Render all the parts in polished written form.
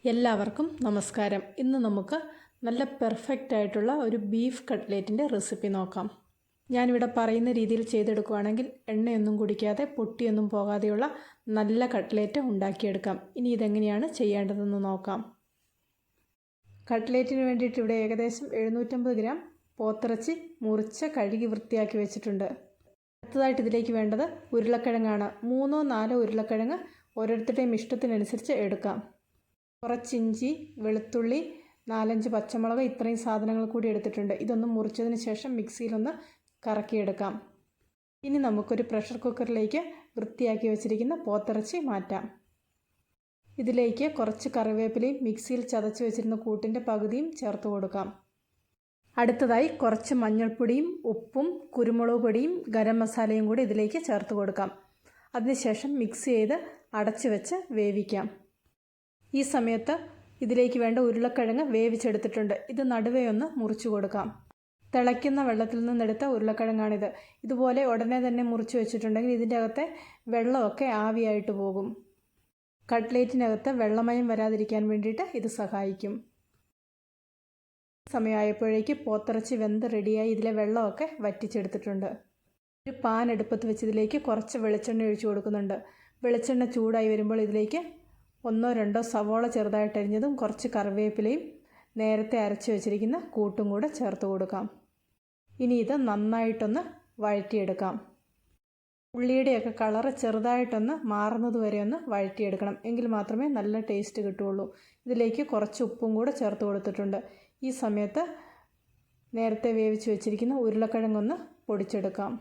എല്ലാവർക്കും നമസ്കാരം. ഇന്ന് നമുക്ക് നല്ല പെർഫെക്റ്റ് ആയിട്ടുള്ള ഒരു ബീഫ് കട്ട്ലേറ്റിൻ്റെ റെസിപ്പി നോക്കാം. ഞാനിവിടെ പറയുന്ന രീതിയിൽ ചെയ്തെടുക്കുകയാണെങ്കിൽ എണ്ണയൊന്നും കുടിക്കാതെ പൊട്ടിയൊന്നും പോകാതെയുള്ള നല്ല കട്ട്ലേറ്റ് ഉണ്ടാക്കിയെടുക്കാം. ഇനി ഇതെങ്ങനെയാണ് ചെയ്യേണ്ടതെന്ന് നോക്കാം. കട്ട്ലേറ്റിന് വേണ്ടിയിട്ട് ഇവിടെ ഏകദേശം 750 ഗ്രാം പോത്തിറച്ചി മുറിച്ച് കഴുകി വൃത്തിയാക്കി വെച്ചിട്ടുണ്ട്. അടുത്തതായിട്ട് ഇതിലേക്ക് വേണ്ടത് ഉരുളക്കിഴങ്ങാണ്. 3-4 ഉരുളക്കിഴങ്ങ് ഓരോരുത്തരുടെയും ഇഷ്ടത്തിനനുസരിച്ച് എടുക്കാം. കുറച്ച് ഇഞ്ചി, വെളുത്തുള്ളി, 4-5 പച്ചമുളക്, ഇത്രയും സാധനങ്ങൾ കൂടി എടുത്തിട്ടുണ്ട്. ഇതൊന്ന് മുറിച്ചതിന് ശേഷം മിക്സിയിലൊന്ന് കറക്കിയെടുക്കാം. ഇനി നമുക്കൊരു പ്രഷർ കുക്കറിലേക്ക് വൃത്തിയാക്കി വെച്ചിരിക്കുന്ന പോത്തിറച്ചി മാറ്റാം. ഇതിലേക്ക് കുറച്ച് കറിവേപ്പിലയും മിക്സിയിൽ ചതച്ച് വെച്ചിരുന്ന കൂട്ടിൻ്റെ പകുതിയും ചേർത്ത് കൊടുക്കാം. അടുത്തതായി കുറച്ച് മഞ്ഞൾപ്പൊടിയും ഉപ്പും കുരുമുളക് പൊടിയും ഗരം മസാലയും കൂടി ഇതിലേക്ക് ചേർത്ത് കൊടുക്കാം. അതിനുശേഷം മിക്സ് ചെയ്ത് അടച്ചു വെച്ച് വേവിക്കാം. ഈ സമയത്ത് ഇതിലേക്ക് വേണ്ട ഉരുളക്കിഴങ്ങ് വേവിച്ചെടുത്തിട്ടുണ്ട്. ഇത് നടുവേ ഒന്ന് മുറിച്ചു കൊടുക്കാം. തിളയ്ക്കുന്ന വെള്ളത്തിൽ നിന്നെടുത്ത ഉരുളക്കിഴങ്ങാണിത്. ഇതുപോലെ ഉടനെ തന്നെ മുറിച്ച് വെച്ചിട്ടുണ്ടെങ്കിൽ ഇതിൻ്റെ അകത്തെ വെള്ളമൊക്കെ ആവിയായിട്ട് പോകും. കട്ട്ലേറ്റിനകത്ത് വെള്ളമയം വരാതിരിക്കാൻ വേണ്ടിയിട്ട് ഇത് സഹായിക്കും. സമയമായപ്പോഴേക്ക് പോത്തിറച്ചി വെന്ത് റെഡിയായി ഇതിലെ വെള്ളമൊക്കെ വറ്റിച്ചെടുത്തിട്ടുണ്ട്. ഒരു പാൻ അടുപ്പത്ത് വെച്ച് ഇതിലേക്ക് കുറച്ച് വെളിച്ചെണ്ണ ഒഴിച്ചു കൊടുക്കുന്നുണ്ട്. വെളിച്ചെണ്ണ ചൂടായി വരുമ്പോൾ ഇതിലേക്ക് 1-2 സവോള ചെറുതായിട്ട് അരിഞ്ഞതും കുറച്ച് കറിവേപ്പിലയും നേരത്തെ അരച്ച് വെച്ചിരിക്കുന്ന കൂട്ടും കൂടെ ചേർത്ത് കൊടുക്കാം. ഇനി ഇത് നന്നായിട്ടൊന്ന് വഴറ്റിയെടുക്കാം. ഉള്ളിയുടെയൊക്കെ കളറ് ചെറുതായിട്ടൊന്ന് മാറുന്നത് വരെ ഒന്ന് വഴറ്റിയെടുക്കണം. എങ്കിൽ മാത്രമേ നല്ല ടേസ്റ്റ് കിട്ടുകയുള്ളൂ. ഇതിലേക്ക് കുറച്ച് ഉപ്പും കൂടെ ചേർത്ത് കൊടുത്തിട്ടുണ്ട്. ഈ സമയത്ത് നേരത്തെ വേവിച്ച് വെച്ചിരിക്കുന്ന ഉരുളക്കിഴങ്ങൊന്ന് പൊടിച്ചെടുക്കാം.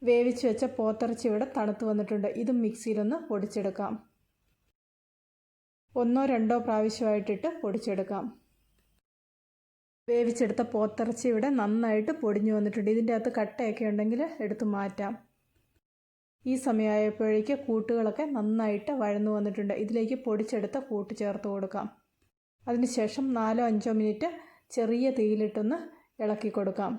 വേവിച്ച് വെച്ച പോത്തിറച്ചി ഇവിടെ തണുത്ത് വന്നിട്ടുണ്ട്. ഇതും മിക്സിയിലൊന്ന് പൊടിച്ചെടുക്കാം. 1-2 പ്രാവശ്യമായിട്ടിട്ട് പൊടിച്ചെടുക്കാം. വേവിച്ചെടുത്ത പോത്തിറച്ചി ഇവിടെ നന്നായിട്ട് പൊടിഞ്ഞു വന്നിട്ടുണ്ട്. ഇതിൻ്റെ അകത്ത് കട്ടയൊക്കെ ഉണ്ടെങ്കിൽ എടുത്ത് മാറ്റാം. ഈ സമയമായപ്പോഴേക്ക് കൂട്ടുകളൊക്കെ നന്നായിട്ട് വഴന്നു വന്നിട്ടുണ്ട്. ഇതിലേക്ക് പൊടിച്ചെടുത്ത കൂട്ട് ചേർത്ത് കൊടുക്കാം. അതിനുശേഷം 4-5 മിനിറ്റ് ചെറിയ തീയിലിട്ടൊന്ന് ഇളക്കി കൊടുക്കാം.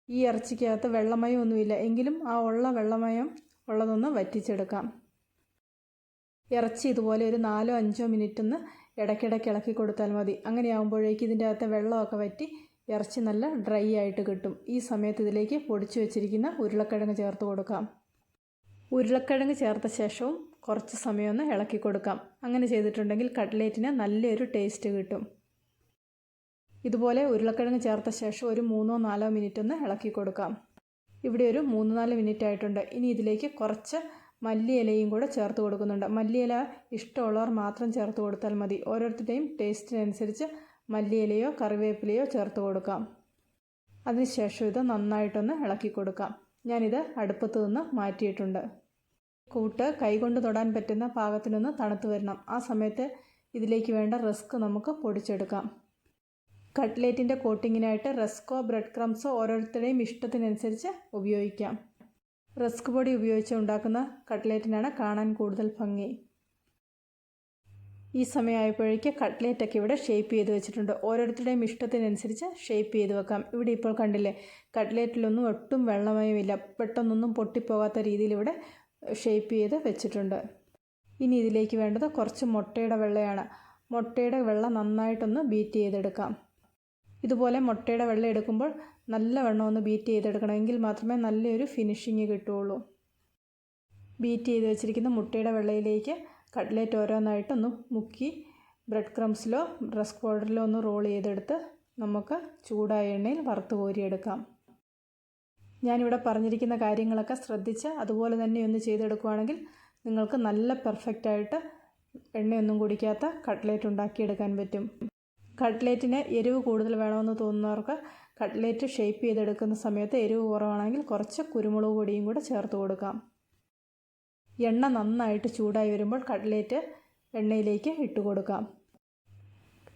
ഈ ഇറച്ചിക്കകത്ത് വെള്ളമയം ഒന്നുമില്ല, എങ്കിലും ആ ഉള്ള വെള്ളമയം ഉള്ളതൊന്ന് വറ്റിച്ചെടുക്കാം. ഇറച്ചി ഇതുപോലെ ഒരു 4-5 മിനിറ്റ് ഒന്ന് ഇടയ്ക്കിടയ്ക്ക് ഇളക്കി കൊടുത്താൽ മതി. അങ്ങനെയാകുമ്പോഴേക്ക് ഇതിൻ്റെ അകത്തെ വെള്ളമൊക്കെ വറ്റി ഇറച്ചി നല്ല ഡ്രൈ ആയിട്ട് കിട്ടും. ഈ സമയത്ത് ഇതിലേക്ക് പൊടിച്ചു വെച്ചിരിക്കുന്ന ഉരുളക്കിഴങ്ങ് ചേർത്ത് കൊടുക്കാം. ഉരുളക്കിഴങ്ങ് ചേർത്ത ശേഷവും കുറച്ച് സമയം ഒന്ന് ഇളക്കി കൊടുക്കാം. അങ്ങനെ ചെയ്തിട്ടുണ്ടെങ്കിൽ കട്ട്ലേറ്റിന് നല്ലൊരു ടേസ്റ്റ് കിട്ടും. ഇതുപോലെ ഉരുളക്കിഴങ്ങ് ചേർത്ത ശേഷം ഒരു 3-4 മിനിറ്റ് ഒന്ന് ഇളക്കി കൊടുക്കാം. ഇവിടെ ഒരു 3-4 മിനിറ്റ് ആയിട്ടുണ്ട്. ഇനി ഇതിലേക്ക് കുറച്ച് മല്ലിയിലയും കൂടെ ചേർത്ത് കൊടുക്കുന്നുണ്ട്. മല്ലിയില ഇഷ്ടമുള്ളവർ മാത്രം ചേർത്ത് കൊടുത്താൽ മതി. ഓരോരുത്തരുടെയും ടേസ്റ്റിനനുസരിച്ച് മല്ലിയിലയോ കറിവേപ്പിലയോ ചേർത്ത് കൊടുക്കാം. അതിനുശേഷം ഇത് നന്നായിട്ടൊന്ന് ഇളക്കി കൊടുക്കാം. ഞാനിത് അടുപ്പത്ത് നിന്ന് മാറ്റിയിട്ടുണ്ട്. കൂട്ട് കൈകൊണ്ട് തൊടാൻ പറ്റുന്ന പാകത്തിനൊന്ന് തണുത്ത് വരണം. ആ സമയത്ത് ഇതിലേക്ക് വേണ്ട റസ്ക് നമുക്ക് പൊടിച്ചെടുക്കാം. കട്ട്ലേറ്റിൻ്റെ കോട്ടിങ്ങിനായിട്ട് റസ്കോ ബ്രെഡ് ക്രംസോ ഓരോരുത്തരുടെയും ഇഷ്ടത്തിനനുസരിച്ച് ഉപയോഗിക്കാം. റസ്ക് പൊടി ഉപയോഗിച്ച് ഉണ്ടാക്കുന്ന കട്ട്ലേറ്റിനാണ് കാണാൻ കൂടുതൽ ഭംഗി. ഈ സമയമായപ്പോഴേക്ക് കട്ട്ലേറ്റൊക്കെ ഇവിടെ ഷേപ്പ് ചെയ്ത് വെച്ചിട്ടുണ്ട്. ഓരോരുത്തരുടെയും ഇഷ്ടത്തിനനുസരിച്ച് ഷേപ്പ് ചെയ്ത് വെക്കാം. ഇവിടെ ഇപ്പോൾ കണ്ടില്ലേ, കട്ട്ലേറ്റിലൊന്നും ഒട്ടും വെള്ളമയമില്ല. പെട്ടെന്നൊന്നും പൊട്ടിപ്പോകാത്ത രീതിയിൽ ഇവിടെ ഷേപ്പ് ചെയ്ത് വെച്ചിട്ടുണ്ട്. ഇനി ഇതിലേക്ക് വേണ്ടത് കുറച്ച് മുട്ടയുടെ വെള്ളയാണ്. മുട്ടയുടെ വെള്ള നന്നായിട്ടൊന്ന് ബീറ്റ് ചെയ്തെടുക്കാം. ഇതുപോലെ മുട്ടയുടെ വെള്ളം എടുക്കുമ്പോൾ നല്ലവണ്ണം ഒന്ന് ബീറ്റ് ചെയ്തെടുക്കണം. എങ്കിൽ മാത്രമേ നല്ലൊരു ഫിനിഷിങ് കിട്ടുകയുള്ളൂ. ബീറ്റ് ചെയ്ത് വെച്ചിരിക്കുന്ന മുട്ടയുടെ വെള്ളയിലേക്ക് കട്ട്ലേറ്റ് ഓരോന്നായിട്ടൊന്ന് മുക്കി ബ്രെഡ് ക്രംസിലോ റസ്ക് പൗഡറിലോ ഒന്ന് റോൾ ചെയ്തെടുത്ത് നമുക്ക് ചൂടായ എണ്ണയിൽ വറുത്ത് കോരിയെടുക്കാം. ഞാനിവിടെ പറഞ്ഞിരിക്കുന്ന കാര്യങ്ങളൊക്കെ ശ്രദ്ധിച്ച് അതുപോലെ തന്നെ ഒന്ന് ചെയ്തെടുക്കുകയാണെങ്കിൽ നിങ്ങൾക്ക് നല്ല പെർഫെക്റ്റായിട്ട് എണ്ണയൊന്നും കുടിക്കാത്ത കട്ട്ലേറ്റ് ഉണ്ടാക്കിയെടുക്കാൻ പറ്റും. കട്ട്ലേറ്റിന് എരിവ് കൂടുതൽ വേണമെന്ന് തോന്നുന്നവർക്ക് കട്ട്ലേറ്റ് ഷേപ്പ് ചെയ്തെടുക്കുന്ന സമയത്ത് എരിവ് കുറവാണെങ്കിൽ കുറച്ച് കുരുമുളക് പൊടിയും കൂടെ ചേർത്ത് കൊടുക്കാം. എണ്ണ നന്നായിട്ട് ചൂടായി വരുമ്പോൾ കട്ട്ലേറ്റ് എണ്ണയിലേക്ക് ഇട്ട് കൊടുക്കാം.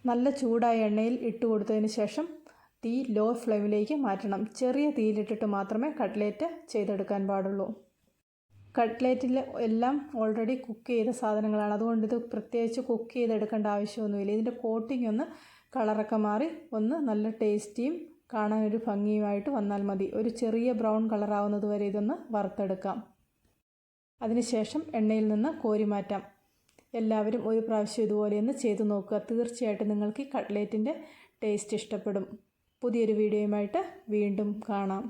നല്ല ചൂടായ എണ്ണയിൽ ഇട്ട് കൊടുത്തതിന് ശേഷം തീ ലോ ഫ്ലെയിമിലേക്ക് മാറ്റണം. ചെറിയ തീയിലിട്ടിട്ട് മാത്രമേ കട്ട്ലേറ്റ് ചെയ്തെടുക്കാൻ പാടുള്ളൂ. കട്ട്ലേറ്റിൽ എല്ലാം ഓൾറെഡി കുക്ക് ചെയ്ത സാധനങ്ങളാണ്. അതുകൊണ്ട് ഇത് പ്രത്യേകിച്ച് കുക്ക് ചെയ്തെടുക്കേണ്ട ആവശ്യമൊന്നുമില്ല. ഇതിൻ്റെ കോട്ടിംഗ് ഒന്ന് കളറൊക്കെ മാറി ഒന്ന് നല്ല ടേസ്റ്റിയും കാണാനൊരു ഭംഗിയുമായിട്ട് വന്നാൽ മതി. ഒരു ചെറിയ ബ്രൗൺ കളറാവുന്നത് വരെ ഇതൊന്ന് വറുത്തെടുക്കാം. അതിനുശേഷം എണ്ണയിൽ നിന്ന് കോരി മാറ്റാം. എല്ലാവരും ഒരു പ്രാവശ്യം ഇതുപോലെ ഒന്ന് ചെയ്ത് നോക്കുക. തീർച്ചയായിട്ടും നിങ്ങൾക്ക് ഈ കട്ട്ലേറ്റിൻ്റെ ടേസ്റ്റ് ഇഷ്ടപ്പെടും. പുതിയൊരു വീഡിയോയുമായിട്ട് വീണ്ടും കാണാം.